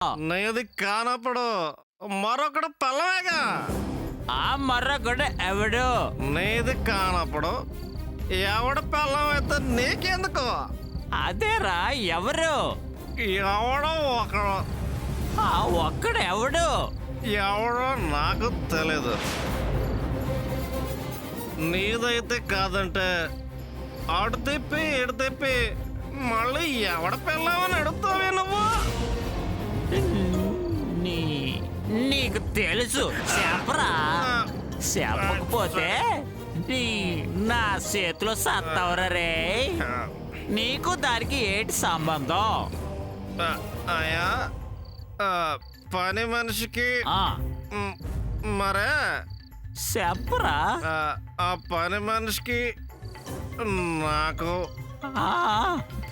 నీది కానప్పుడు మరొకడు పిల్లవేగా. ఆ మరొకడు ఎవడు? నీది కానప్పుడు ఎవడ పిల్లం అయితే నీకెందుకు? అదేరా ఎవరు? ఎవడో ఒకడు. ఆ ఒక్కడు ఎవడు? ఎవడో నాకు తెలీదు. నీదైతే కాదంటే అడు తిప్పి ఇడు తిప్పి మళ్ళీ ఎవడ పిల్లవని అడుగుతావే నువ్వు? నీకు తెలుసు చెప్పరా. చెప్పకపోతే నా చేతిలో సత్తవరా రే. నీకు దానికి ఏంటి సంబంధం? అయ్యా పని మనిషికి మరే చెప్పరా. ఆ పని మనిషికి నాకు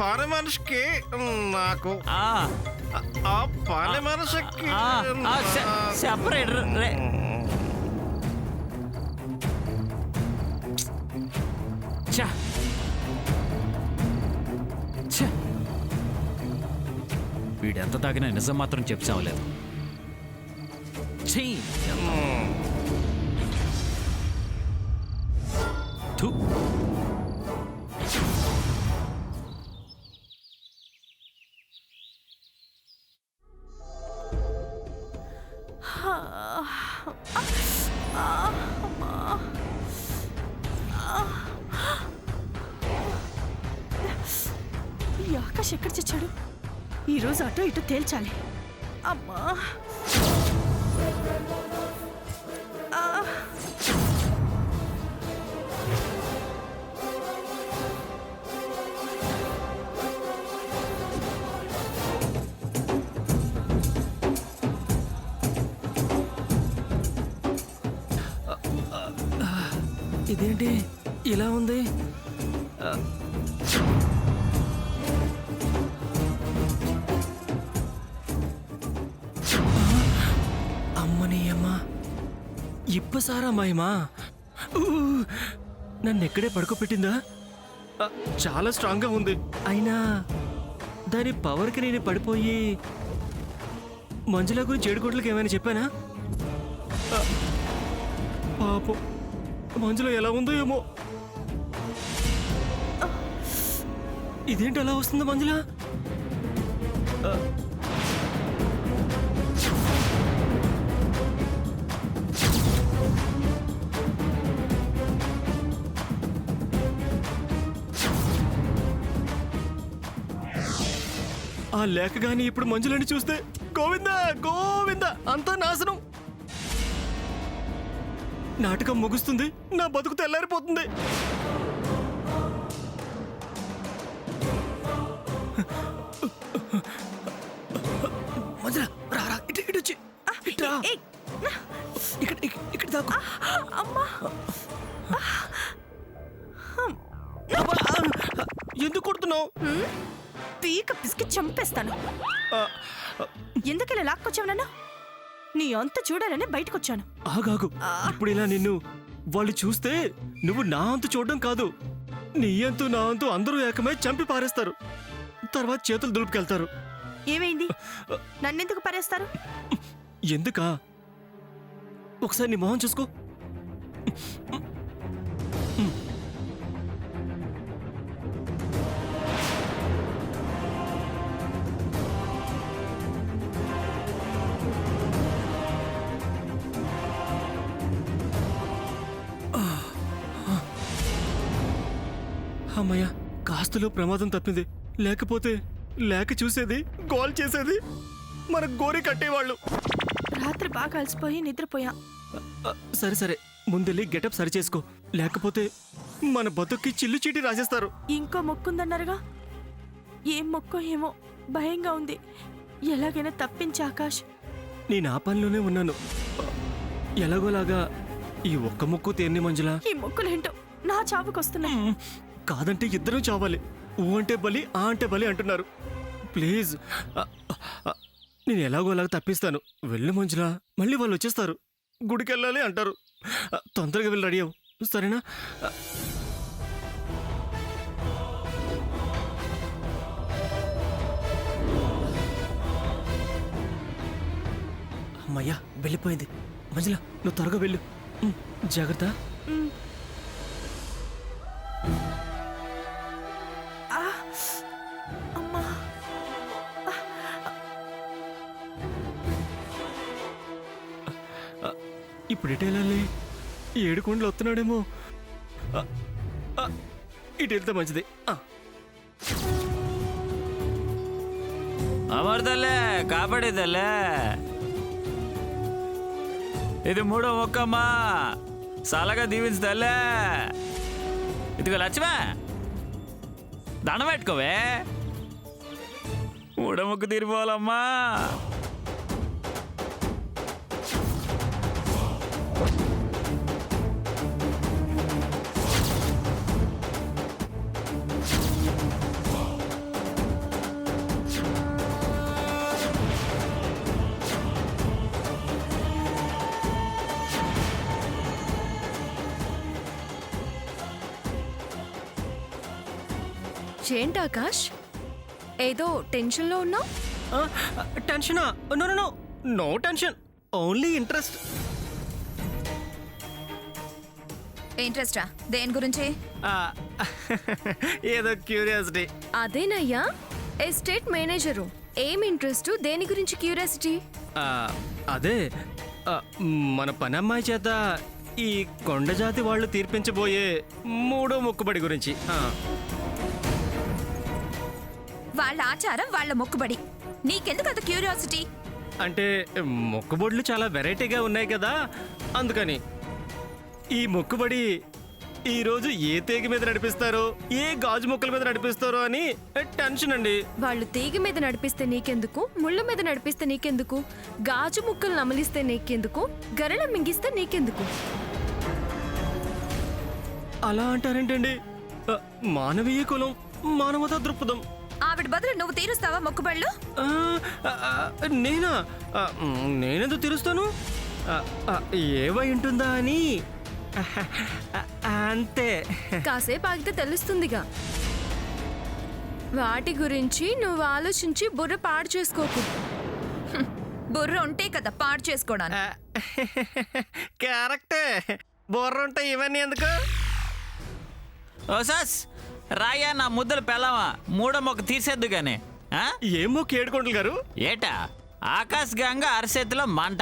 పని మనిషికి నాకు ఆ పని మనిషికి సెపరేట్ రే. వీడెంత తాగినా నిజం మాత్రం చెప్పావలేదు. ఈ ఆకాష్ ఎక్కడ చచ్చాడు? ఈరోజు అటో ఇటు తేల్చాలి. అమ్మా ఇదేంటి ఇలా ఉంది? అమ్మని అమ్మా ఇప్పసారా మాయమా నన్ను ఎక్కడే పడుకోబెట్టిందా? చాలా స్ట్రాంగ్గా ఉంది. అయినా దాని పవర్కి నేను పడిపోయి మంజుల గురించి ఏడుకోట్లకి ఏమైనా చెప్పానా? పాపం మంజులో ఎలా ఉందో ఏమో. ఇదేంటి అలా వస్తుందా మంజుల? ఆ లేఖ గాని ఇప్పుడు మంజులని చూస్తే గోవిందా గోవిందా అంతా నాశనం. నాటకం ముగుస్తుంది, నా బతుకు తెల్లారిపోతుంది. ఎందుకు కొడుతున్నావు? పీక పిసికి చంపేస్తాను. ఎందుకలా లాక్కొచ్చావు నన్ను? నీ అంత చూడాలని బయటకొచ్చాను. ఆగాగు. ఇప్పుడు ఇలా నిన్ను వాళ్ళు చూస్తే నువ్వు నా అంతు చూడడం కాదు, నీ అంతు నా అంతు అందరూ ఏకమై చంపి పారేస్తారు. తర్వాత చేతులు దులుపుకెళ్తారు. ఏమైంది? నన్నెందుకు పారేస్తారు? ఎందుకా? ఒకసారి నీ మొహం చూసుకో. అమ్మయ్య, కాస్తలో ప్రమాదం తప్పింది. లేకపోతే లేక చూసేది, గోల్ చేసేది, మన గోరి కట్టేవాళ్ళు. రాత్రి బాగా అలసిపోయి నిద్రపోయా. సరే సరే, ముందెళ్ళి గెటప్ సరి చేసుకో, లేకపోతే మన బతుక్కి చిల్లు చీటి రాసేస్తారు. ఇంకో మొక్కుందన్నారుగా, ఏం మొక్కో ఏమో భయంగా ఉంది. ఎలాగైనా తప్పించి ఆకాష్. నేను ఆ పనిలోనే ఉన్నాను. ఎలాగోలాగా ఈ ఒక్క మొక్కు తేన్ని మంజుల. ఈ మొక్కులేంటో నా చావుకొస్తున్నాయి. కాదంటే ఇద్దరం చావాలి. ఊ అంటే బలి, ఆ అంటే బలి అంటున్నారు. ప్లీజ్, నేను ఎలాగోలాగా తప్పిస్తాను. వెళ్ళు మంజులా, మళ్ళీ వాళ్ళు వచ్చేస్తారు. గుడికి వెళ్ళాలి అంటారు. తొందరగా వెళ్ళి రెడీ అవ్వు, సరేనా? అమ్మయ్యా వెళ్ళిపోయింది. మంజుల నువ్వు త్వరగా వెళ్ళు. జాగ్రత్త. అమ్మా. ఇప్పుడు ఎటు వెళ్ళాలి? ఏడుకొండలు వస్తున్నాడేమో. ఇటు వెళ్తే మంచిది. అమర్దల్లే కాపాడేదల్లే. ఇది 3వ మొక్కమ్మా, సలగా దీవించదల్లే. ఇదిగో లక్ష్మే, దండం పెట్టుకోవే. 3వ మొక్క తీరిపోవాలమ్మా. ఏంటి ఆకాష్, ఏదో టెన్షన్లో ఉన్నావు? టెన్షనా? No no no, no tension, only interest. ఇంట్రెస్టా? దేని గురించి? ఏదో క్యూరియాసిటీ. అదేనయ్యా, ఎస్టేట్ మేనేజరు. ఏం ఇంట్రెస్ట్, దేని గురించి క్యూరియాసిటీ? అదే మన పని అమ్మాయి చేత ఈ కొండజాతి వాళ్ళు తీర్పించబోయే 3వ మొక్కుబడి గురించి. వాళ్ళ ఆచారం, వాళ్ళ మొక్కుబడి, నీకెందుకు అంత క్యూరియాసిటీ? అంటే మొక్కుబడులు చాలా వెరైటీగా ఉన్నాయి కదా, అందుకని. ఈ మొక్కుబడి ఈరోజు ఏ తీగ మీద నడిపిస్తారో, ఏ గాజు మొక్కల మీద నడిపిస్తారో అని టెన్షన్ అండి. వాళ్ళు తీగ మీద నడిపిస్తే నీకెందుకు, ముళ్ళ మీద నడిపిస్తే నీకెందుకు, గాజు ముక్కలు నమలిస్తే నీకెందుకు, గరళ మింగిస్తే నీకెందుకు? అలా అంటారేంటండి? మానవీయ కులం, మానవతా దృక్పథం. ఆవిడ బదులు నువ్వు తీరుస్తావా మొక్కుబళ్ళు? నేనా? నేనెందుకు తీరుస్తాను? ఏవై ఉంటుందా అని అంతే. కాసేపు ఆగితే తెలుస్తుందిగా. వాటి గురించి నువ్వు ఆలోచించి బుర్ర పాడు చేసుకోకు. బుర్ర ఉంటే కదా పాడు చేసుకోవడానికి. కరెక్టే, బుర్ర ఉంటే ఇవన్నీ ఎందుకు? ఓ సాస్ రాయా, నా ముద్దలు పెళ్ళామా, 3వ మొక్క తీసేద్దు గాని. ఏం మొక్క ఏడుకొండలు గారు? ఏటా ఆకాశ్ గంగ అరచేతిలో మంట.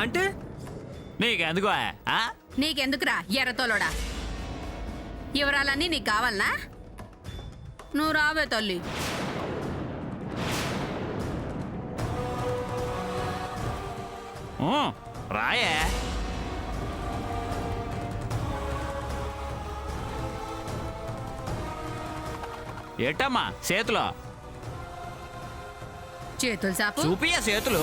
అంటే నీకెందుకో? నీకెందుకురా ఎర్రతోలోడా? వివరాలన్నీ నీకు కావాలనా? నువ్వు రావే తల్లి. రాయే. ఏటమ్మా చేతులు? చేతులు సాపు. చూపియా చేతులు.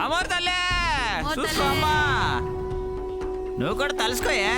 అమర్ తల్లే, చూసుకోమ్మా. నువ్వు కూడా తలుసుకోయే.